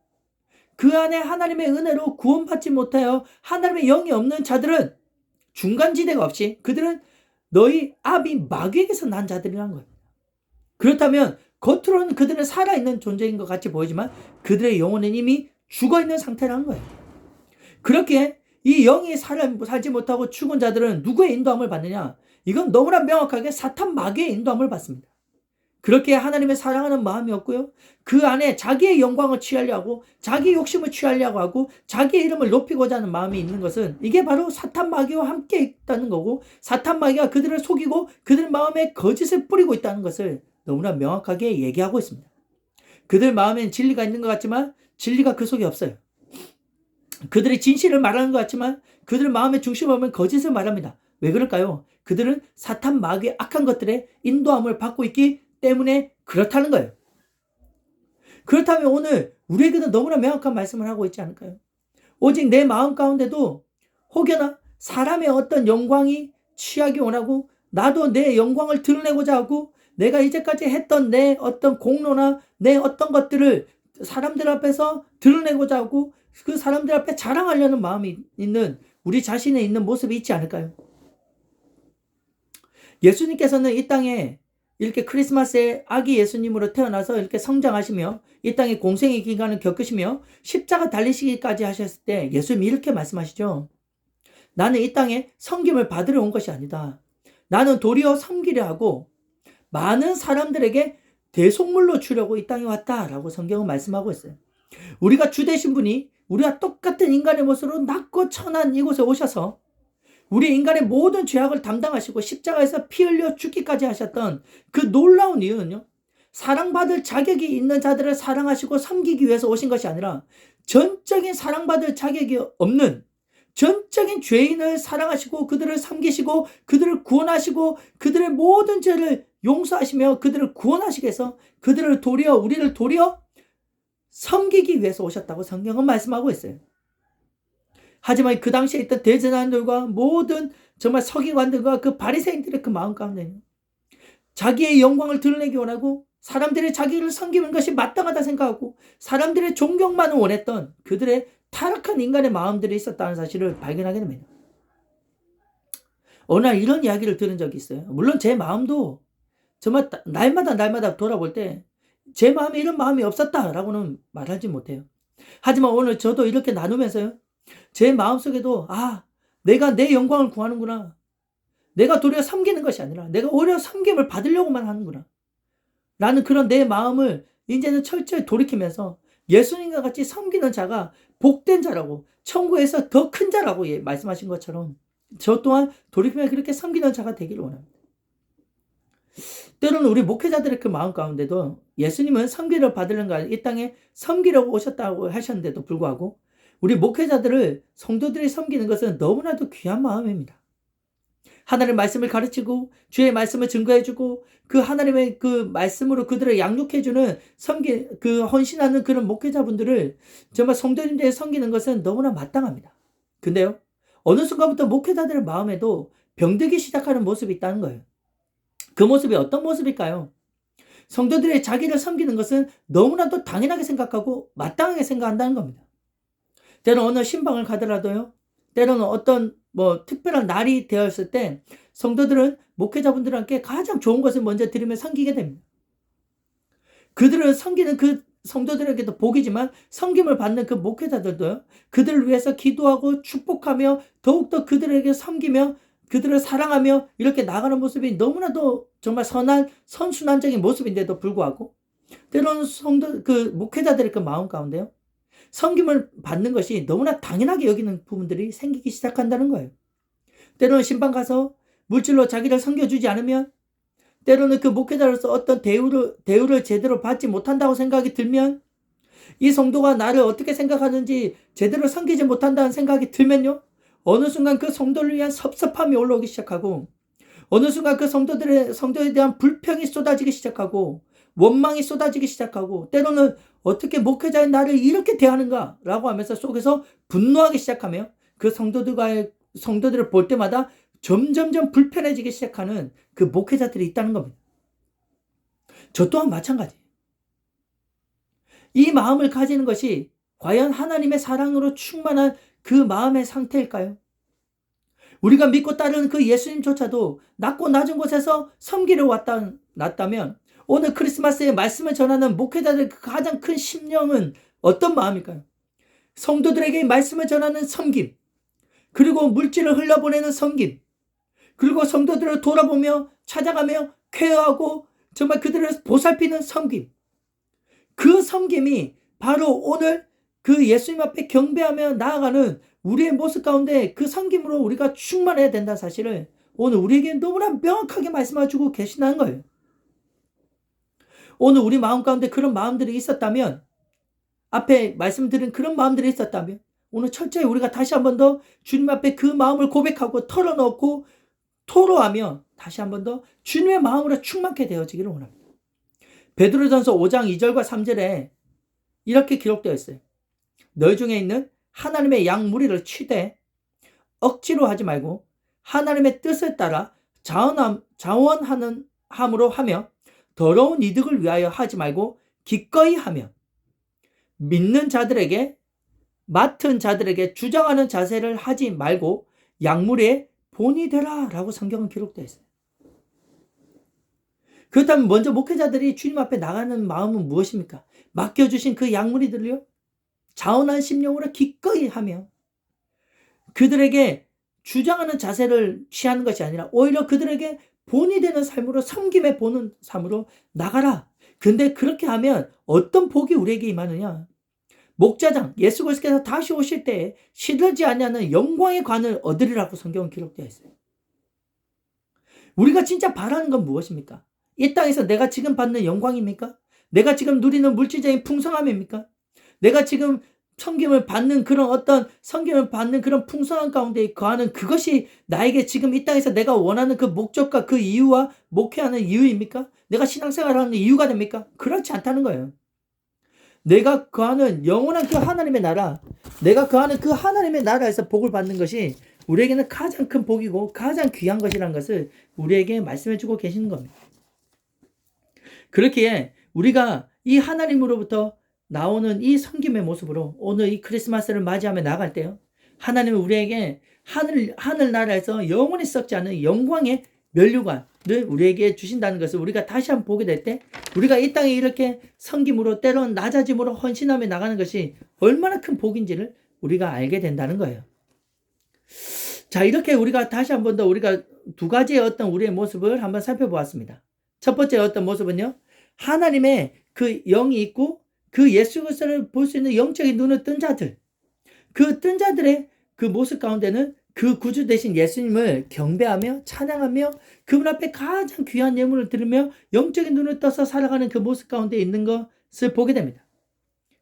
그 안에 하나님의 은혜로 구원받지 못하여 하나님의 영이 없는 자들은 중간지대가 없이 그들은 너희 아비 마귀에게서 난 자들이라는 거예요. 그렇다면 겉으로는 그들은 살아있는 존재인 것 같이 보이지만 그들의 영혼은 이미 죽어있는 상태라는 거예요. 그렇게 이 영이 살지 못하고 죽은 자들은 누구의 인도함을 받느냐? 이건 너무나 명확하게 사탄 마귀의 인도함을 받습니다. 그렇게 하나님의 사랑하는 마음이 없고요. 그 안에 자기의 영광을 취하려고 자기 욕심을 취하려고 하고 자기의 이름을 높이고자 하는 마음이 있는 것은 이게 바로 사탄 마귀와 함께 있다는 거고 사탄 마귀가 그들을 속이고 그들 마음에 거짓을 뿌리고 있다는 것을 너무나 명확하게 얘기하고 있습니다. 그들 마음엔 진리가 있는 것 같지만 진리가 그 속에 없어요. 그들이 진실을 말하는 것 같지만 그들 마음의 중심에 보면 거짓을 말합니다. 왜 그럴까요? 그들은 사탄 마귀의 악한 것들의 인도함을 받고 있기 때문에 그렇다는 거예요. 그렇다면 오늘 우리에게도 너무나 명확한 말씀을 하고 있지 않을까요? 오직 내 마음 가운데도 혹여나 사람의 어떤 영광이 취하기 원하고 나도 내 영광을 드러내고자 하고 내가 이제까지 했던 내 어떤 공로나 내 어떤 것들을 사람들 앞에서 드러내고자 하고 그 사람들 앞에 자랑하려는 마음이 있는 우리 자신에 있는 모습이 있지 않을까요? 예수님께서는 이 땅에 이렇게 크리스마스에 아기 예수님으로 태어나서 이렇게 성장하시며 이 땅에 공생의 기간을 겪으시며 십자가 달리시기까지 하셨을 때 예수님이 이렇게 말씀하시죠. 나는 이 땅에 섬김을 받으러 온 것이 아니다. 나는 도리어 섬기려 하고 많은 사람들에게 대속물로 주려고 이 땅에 왔다라고 성경은 말씀하고 있어요. 우리가 주 되신 분이 우리와 똑같은 인간의 모습으로 낮고 천한 이곳에 오셔서 우리 인간의 모든 죄악을 담당하시고 십자가에서 피 흘려 죽기까지 하셨던 그 놀라운 이유는요. 사랑받을 자격이 있는 자들을 사랑하시고 섬기기 위해서 오신 것이 아니라 전적인 사랑받을 자격이 없는 전적인 죄인을 사랑하시고 그들을 섬기시고 그들을 구원하시고 그들의 모든 죄를 용서하시며 그들을 구원하시기 위해서 우리를 도리어 섬기기 위해서 오셨다고 성경은 말씀하고 있어요. 하지만 그 당시에 있던 대제사장들과 모든 정말 서기관들과 그 바리새인들의 그 마음 가운데는 자기의 영광을 드러내기 원하고 사람들이 자기를 섬기는 것이 마땅하다 생각하고 사람들의 존경만을 원했던 그들의 타락한 인간의 마음들이 있었다는 사실을 발견하게 됩니다. 어느 날 이런 이야기를 들은 적이 있어요. 물론 제 마음도 정말 날마다 돌아볼 때 제 마음에 이런 마음이 없었다라고는 말하지 못해요. 하지만 오늘 저도 이렇게 나누면서요. 제 마음속에도 내가 내 영광을 구하는구나. 내가 도리어 섬기는 것이 아니라 내가 오히려 섬김을 받으려고만 하는구나. 라는 그런 내 마음을 이제는 철저히 돌이키면서 예수님과 같이 섬기는 자가 복된 자라고 천국에서 더 큰 자라고 말씀하신 것처럼 저 또한 돌이키며 그렇게 섬기는 자가 되기를 원합니다. 때로는 우리 목회자들의 그 마음 가운데도 예수님은 섬기를 받으려고 이 땅에 섬기려고 오셨다고 하셨는데도 불구하고 우리 목회자들을 성도들이 섬기는 것은 너무나도 귀한 마음입니다. 하나님의 말씀을 가르치고 주의 말씀을 증거해주고 그 하나님의 그 말씀으로 그들을 양육해주는 그 헌신하는 그런 목회자분들을 정말 성도님들이 섬기는 것은 너무나 마땅합니다. 근데요, 어느 순간부터 목회자들의 마음에도 병들기 시작하는 모습이 있다는 거예요. 그 모습이 어떤 모습일까요? 성도들이 자기를 섬기는 것은 너무나도 당연하게 생각하고 마땅하게 생각한다는 겁니다. 때로는 어느 신방을 가더라도요, 때로는 어떤 특별한 날이 되었을 때 성도들은 목회자분들께 가장 좋은 것을 먼저 드리며 섬기게 됩니다. 그들을 섬기는 그 성도들에게도 복이지만 섬김을 받는 그 목회자들도요, 그들을 위해서 기도하고 축복하며 더욱더 그들에게 섬기며 그들을 사랑하며 이렇게 나가는 모습이 너무나도 정말 선순환적인 모습인데도 불구하고 때로는 그 목회자들의 그 마음 가운데요, 섬김을 받는 것이 너무나 당연하게 여기는 부분들이 생기기 시작한다는 거예요. 때로는 신방 가서 물질로 자기를 섬겨주지 않으면, 때로는 그 목회자로서 어떤 대우를 제대로 받지 못한다고 생각이 들면, 이 성도가 나를 어떻게 생각하는지 제대로 섬기지 못한다는 생각이 들면요, 어느 순간 그 성도를 위한 섭섭함이 올라오기 시작하고, 어느 순간 그 성도에 대한 불평이 쏟아지기 시작하고, 원망이 쏟아지기 시작하고, 때로는 어떻게 목회자인 나를 이렇게 대하는가 라고 하면서 속에서 분노하기 시작하며 그 성도들을 볼 때마다 점점점 불편해지기 시작하는 그 목회자들이 있다는 겁니다. 저 또한 마찬가지예요. 이 마음을 가지는 것이 과연 하나님의 사랑으로 충만한 그 마음의 상태일까요? 우리가 믿고 따르는 그 예수님조차도 낮고 낮은 곳에서 섬기러 왔다면 오늘 크리스마스에 말씀을 전하는 목회자들의 가장 큰 심령은 어떤 마음일까요? 성도들에게 말씀을 전하는 섬김, 그리고 물질을 흘려보내는 섬김, 그리고 성도들을 돌아보며 찾아가며 케어하고 정말 그들을 보살피는 섬김. 그 섬김이 바로 오늘 그 예수님 앞에 경배하며 나아가는 우리의 모습 가운데 그 섬김으로 우리가 충만해야 된다는 사실을 오늘 우리에게 너무나 명확하게 말씀해주고 계신다는 거예요. 오늘 우리 마음 가운데 그런 마음들이 있었다면, 앞에 말씀드린 그런 마음들이 있었다면 오늘 철저히 우리가 다시 한 번 더 주님 앞에 그 마음을 고백하고 털어놓고 토로하며 다시 한 번 더 주님의 마음으로 충만케 되어지기를 원합니다. 베드로전서 5장 2절과 3절에 이렇게 기록되어 있어요. 너희 중에 있는 하나님의 양 무리를 치되 억지로 하지 말고 하나님의 뜻을 따라 자원하는 함으로 하며 더러운 이득을 위하여 하지 말고 기꺼이 하며 믿는 자들에게 맡은 자들에게 주장하는 자세를 하지 말고 양무리의 본이 되라 라고 성경은 기록되어 있어요. 그렇다면 먼저 목회자들이 주님 앞에 나가는 마음은 무엇입니까? 맡겨주신 그 양무리들을요, 자원한 심령으로 기꺼이 하며 그들에게 주장하는 자세를 취하는 것이 아니라 오히려 그들에게 본이 되는 삶으로, 섬김에 보는 삶으로 나가라. 근데 그렇게 하면 어떤 복이 우리에게 임하느냐? 목자장 예수 그리스도께서 다시 오실 때에 시들지 않냐는 영광의 관을 얻으리라고 성경은 기록되어 있어요. 우리가 진짜 바라는 건 무엇입니까? 이 땅에서 내가 지금 받는 영광입니까? 내가 지금 누리는 물질적인 풍성함입니까? 내가 지금 섬김을 받는 그런 풍성함 가운데 거하는 그것이 나에게 지금 이 땅에서 내가 원하는 그 목적과 그 이유와 목회하는 이유입니까? 내가 신앙생활을 하는 이유가 됩니까? 그렇지 않다는 거예요. 내가 거하는 영원한 그 하나님의 나라, 내가 거하는 그 하나님의 나라에서 복을 받는 것이 우리에게는 가장 큰 복이고 가장 귀한 것이라는 것을 우리에게 말씀해 주고 계시는 겁니다. 그렇기에 우리가 이 하나님으로부터 나오는 이 섬김의 모습으로 오늘 이 크리스마스를 맞이하며 나갈 때요, 하나님은 우리에게 하늘나라에서 영원히 썩지 않은 영광의 면류관을 우리에게 주신다는 것을 우리가 다시 한번 보게 될 때, 우리가 이 땅에 이렇게 섬김으로 때로는 낮아짐으로 헌신하며 나가는 것이 얼마나 큰 복인지를 우리가 알게 된다는 거예요. 자, 이렇게 우리가 다시 한 번 더 우리가 두 가지의 어떤 우리의 모습을 한번 살펴보았습니다. 첫 번째 어떤 모습은요, 하나님의 그 영이 있고 그 예수 그리스도를 볼 수 있는 영적인 눈을 뜬 자들, 그 뜬 자들의 그 모습 가운데는 그 구주 대신 예수님을 경배하며 찬양하며 그분 앞에 가장 귀한 예물을 드리며 영적인 눈을 떠서 살아가는 그 모습 가운데 있는 것을 보게 됩니다.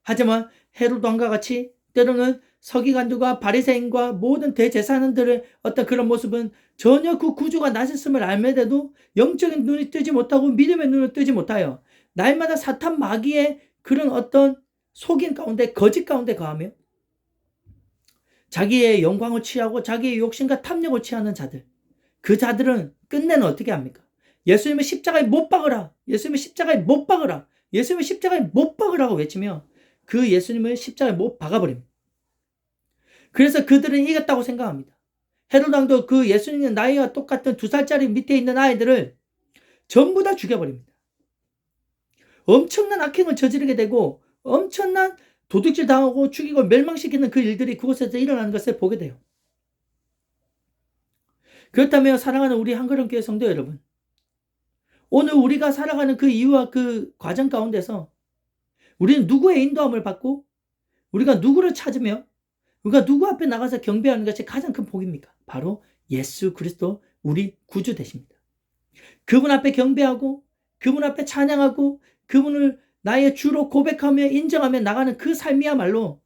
하지만 헤롯 왕과 같이 때로는 서기관들과 바리새인과 모든 대제사장들의 어떤 그런 모습은 전혀 그 구주가 나셨음을 알면서도 영적인 눈이 뜨지 못하고 믿음의 눈을 뜨지 못하여 날마다 사탄 마귀의 그런 어떤 속임 가운데 거짓 가운데 거하며 자기의 영광을 취하고 자기의 욕심과 탐욕을 취하는 자들, 그 자들은 끝내는 어떻게 합니까? 예수님을 십자가에 못 박으라, 예수님을 십자가에 못 박으라, 예수님을 십자가에 못 박으라고 외치며 그 예수님을 십자가에 못 박아버립니다. 그래서 그들은 이겼다고 생각합니다. 헤롯 왕도 그 예수님 나이와 똑같은 2살짜리 밑에 있는 아이들을 전부 다 죽여버립니다. 엄청난 악행을 저지르게 되고 엄청난 도둑질 당하고 죽이고 멸망시키는 그 일들이 그곳에서 일어나는 것을 보게 돼요. 그렇다면 사랑하는 우리 한걸음교회 성도 여러분, 오늘 우리가 살아가는 그 이유와 그 과정 가운데서 우리는 누구의 인도함을 받고 우리가 누구를 찾으며 우리가 누구 앞에 나가서 경배하는 것이 가장 큰 복입니까? 바로 예수 그리스도 우리 구주 되십니다. 그분 앞에 경배하고 그분 앞에 찬양하고 그분을 나의 주로 고백하며 인정하며 나가는 그 삶이야말로,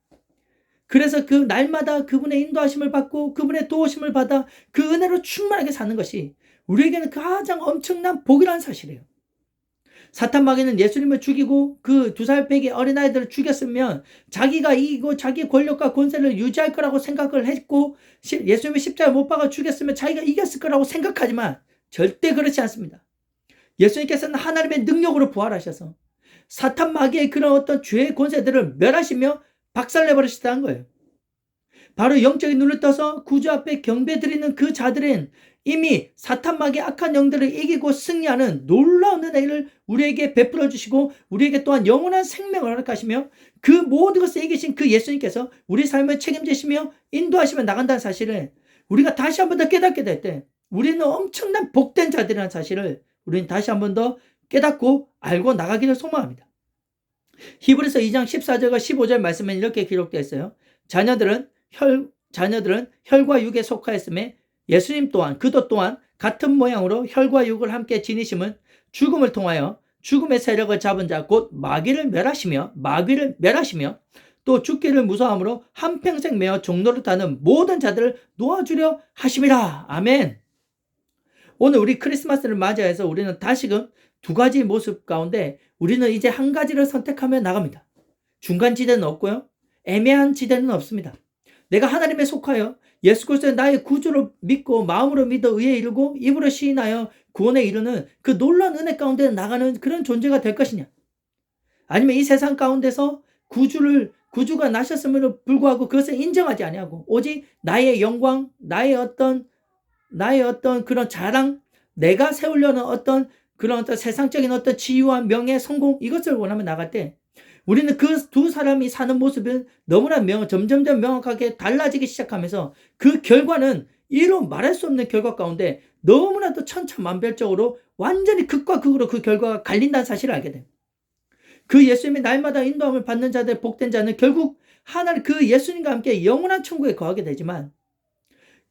그래서 그 날마다 그분의 인도하심을 받고 그분의 도우심을 받아 그 은혜로 충만하게 사는 것이 우리에게는 가장 엄청난 복이라는 사실이에요. 사탄 마귀는 예수님을 죽이고 그 2살 배기 어린아이들을 죽였으면 자기가 이기고 자기의 권력과 권세를 유지할 거라고 생각을 했고 예수님을 십자가에 못 박아 죽였으면 자기가 이겼을 거라고 생각하지만 절대 그렇지 않습니다. 예수님께서는 하나님의 능력으로 부활하셔서 사탄 마귀의 그런 어떤 죄의 권세들을 멸하시며 박살내버리시다는 거예요. 바로 영적인 눈을 떠서 구주 앞에 경배드리는 그 자들은 이미 사탄 마귀의 악한 영들을 이기고 승리하는 놀라운 은혜를 우리에게 베풀어 주시고 우리에게 또한 영원한 생명을 허락하시며 그 모든 것을 이기신 그 예수님께서 우리 삶을 책임지시며 인도하시며 나간다는 사실을 우리가 다시 한 번 더 깨닫게 될 때 우리는 엄청난 복된 자들이라는 사실을 우리는 다시 한 번 더 깨닫고 알고 나가기를 소망합니다. 히브리서 2장 14절과 15절 말씀은 이렇게 기록되어 있어요. 자녀들은 혈과 육에 속하였음에 예수님 또한 그도 또한 같은 모양으로 혈과 육을 함께 지니심은 죽음을 통하여 죽음의 세력을 잡은 자 곧 마귀를 멸하시며 또 죽기를 무서워함으로 한평생 매어 종로를 타는 모든 자들을 놓아주려 하심이라. 아멘. 오늘 우리 크리스마스를 맞이해서 우리는 다시금 2가지 모습 가운데 우리는 이제 한 가지를 선택하며 나갑니다. 중간 지대는 없고요, 애매한 지대는 없습니다. 내가 하나님에 속하여 예수 그리스도의 나의 구주로 믿고 마음으로 믿어 의에 이르고 입으로 시인하여 구원에 이르는 그 놀라운 은혜 가운데 나가는 그런 존재가 될 것이냐, 아니면 이 세상 가운데서 구주가 나셨음에도 불구하고 그것을 인정하지 아니하고 오직 나의 영광, 나의 어떤 그런 자랑, 내가 세우려는 어떤 그런 어떤 세상적인 어떤 지위와 명예, 성공, 이것을 원하며 나갈 때 우리는 그 2사람이 사는 모습은 너무나 점점점 명확하게 달라지기 시작하면서 그 결과는 이루 말할 수 없는 결과 가운데 너무나도 천차만별적으로 완전히 극과 극으로 그 결과가 갈린다는 사실을 알게 됩니다. 그 예수님의 날마다 인도함을 받는 자들, 복된 자는 결국 하나님 그 예수님과 함께 영원한 천국에 거하게 되지만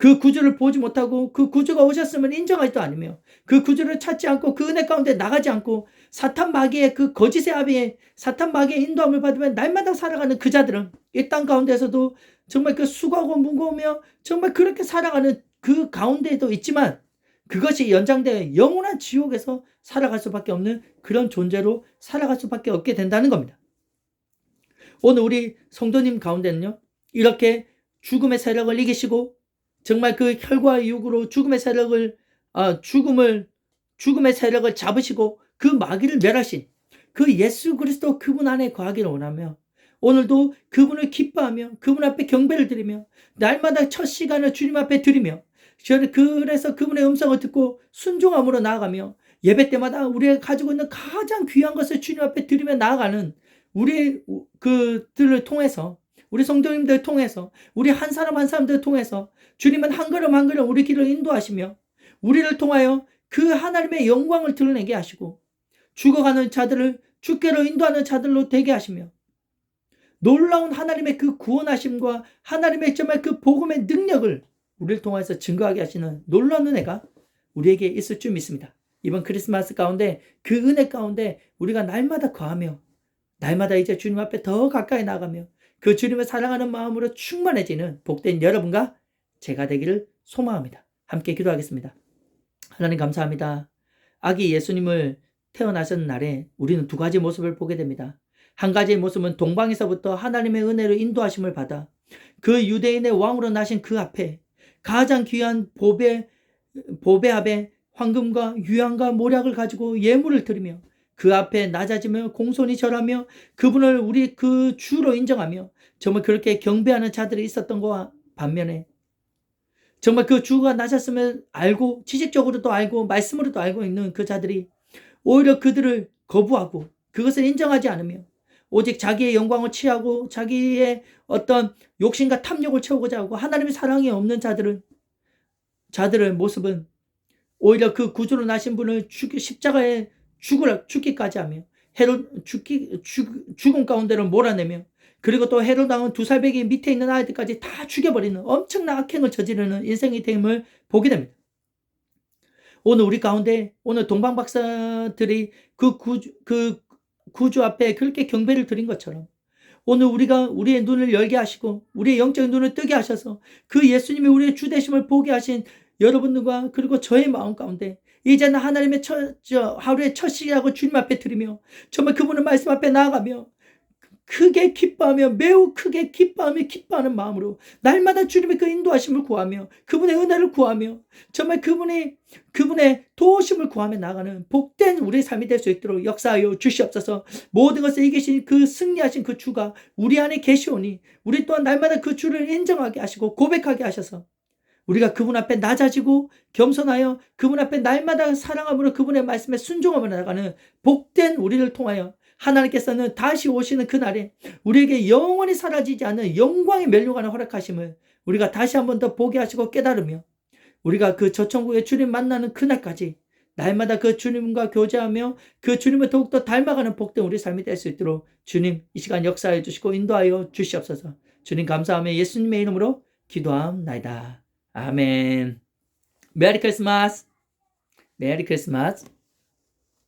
그 구주를 보지 못하고 그 구주가 오셨음을 인정하지도 않으며 그 구주를 찾지 않고 그 은혜 가운데 나가지 않고 사탄 마귀의 그 거짓의 아비에 사탄 마귀의 인도함을 받으며 날마다 살아가는 그 자들은 이 땅 가운데서도 정말 그 수고하고 무거우며 정말 그렇게 살아가는 그 가운데에도 있지만 그것이 연장되어 영원한 지옥에서 살아갈 수밖에 없는 그런 존재로 살아갈 수밖에 없게 된다는 겁니다. 오늘 우리 성도님 가운데는요, 이렇게 죽음의 세력을 이기시고 정말 그 혈과 육으로 죽음의 세력을 잡으시고 그 마귀를 멸하신 그 예수 그리스도 그분 안에 거하기를 원하며 오늘도 그분을 기뻐하며 그분 앞에 경배를 드리며 날마다 첫 시간을 주님 앞에 드리며 그래서 그분의 음성을 듣고 순종함으로 나아가며 예배 때마다 우리가 가지고 있는 가장 귀한 것을 주님 앞에 드리며 나아가는 우리 그들을 통해서, 우리 성도님들 통해서, 우리 한 사람 한 사람들을 통해서 주님은 한 걸음 한 걸음 우리 길을 인도하시며 우리를 통하여 그 하나님의 영광을 드러내게 하시고 죽어가는 자들을 주께로 인도하는 자들로 되게 하시며 놀라운 하나님의 그 구원하심과 하나님의 정말 그 복음의 능력을 우리를 통해서 증거하게 하시는 놀라운 은혜가 우리에게 있을 줄 믿습니다. 이번 크리스마스 가운데 그 은혜 가운데 우리가 날마다 거하며 날마다 이제 주님 앞에 더 가까이 나가며 그 주님을 사랑하는 마음으로 충만해지는 복된 여러분과 제가 되기를 소망합니다. 함께 기도하겠습니다. 하나님 감사합니다. 아기 예수님을 태어나신 날에 우리는 두 가지 모습을 보게 됩니다. 한 가지의 모습은 동방에서부터 하나님의 은혜로 인도하심을 받아 그 유대인의 왕으로 나신 그 앞에 가장 귀한 보배 앞에 황금과 유향과 모략을 가지고 예물을 드리며 그 앞에 낮아지며 공손히 절하며 그분을 우리 그 주로 인정하며 정말 그렇게 경배하는 자들이 있었던 것과 반면에 정말 그 주가 나셨음을 알고 지식적으로도 알고 말씀으로도 알고 있는 그 자들이 오히려 그들을 거부하고 그것을 인정하지 않으며 오직 자기의 영광을 취하고 자기의 어떤 욕심과 탐욕을 채우고자 하고 하나님의 사랑이 없는 자들의 모습은 오히려 그 구주로 나신 분을 십자가에 죽기까지 하며 죽음 가운데로 몰아내며 그리고 또 헤롯 왕은 2살 배기 밑에 있는 아이들까지 다 죽여버리는 엄청난 악행을 저지르는 인생이 됨을 보게 됩니다. 오늘 우리 가운데 오늘 동방 박사들이 그 구주 앞에 그렇게 경배를 드린 것처럼 오늘 우리가 우리의 눈을 열게 하시고 우리의 영적인 눈을 뜨게 하셔서 그 예수님이 우리의 주 되심을 보게 하신 여러분들과 그리고 저의 마음 가운데 이제는 하나님의 하루의 첫 시기하고 주님 앞에 드리며 정말 그분의 말씀 앞에 나아가며 크게 기뻐하며 매우 크게 기뻐하는 마음으로 날마다 주님의 그 인도하심을 구하며 그분의 은혜를 구하며 정말 그분의 도우심을 구하며 나가는 복된 우리의 삶이 될 수 있도록 역사하여 주시옵소서. 모든 것을 이기신 그 승리하신 그 주가 우리 안에 계시오니 우리 또한 날마다 그 주를 인정하게 하시고 고백하게 하셔서 우리가 그분 앞에 낮아지고 겸손하여 그분 앞에 날마다 사랑함으로 그분의 말씀에 순종함으로 나가는 복된 우리를 통하여 하나님께서는 다시 오시는 그날에 우리에게 영원히 사라지지 않는 영광의 멸류관을 허락하심을 우리가 다시 한 번 더 보게 하시고 깨달으며 우리가 그 저천국의 주님 만나는 그날까지 날마다 그 주님과 교제하며 그 주님을 더욱더 닮아가는 복된 우리 삶이 될 수 있도록 주님 이 시간 역사해 주시고 인도하여 주시옵소서. 주님 감사하며 예수님의 이름으로 기도함나이다. 아멘. 메리 크리스마스. 메리 크리스마스.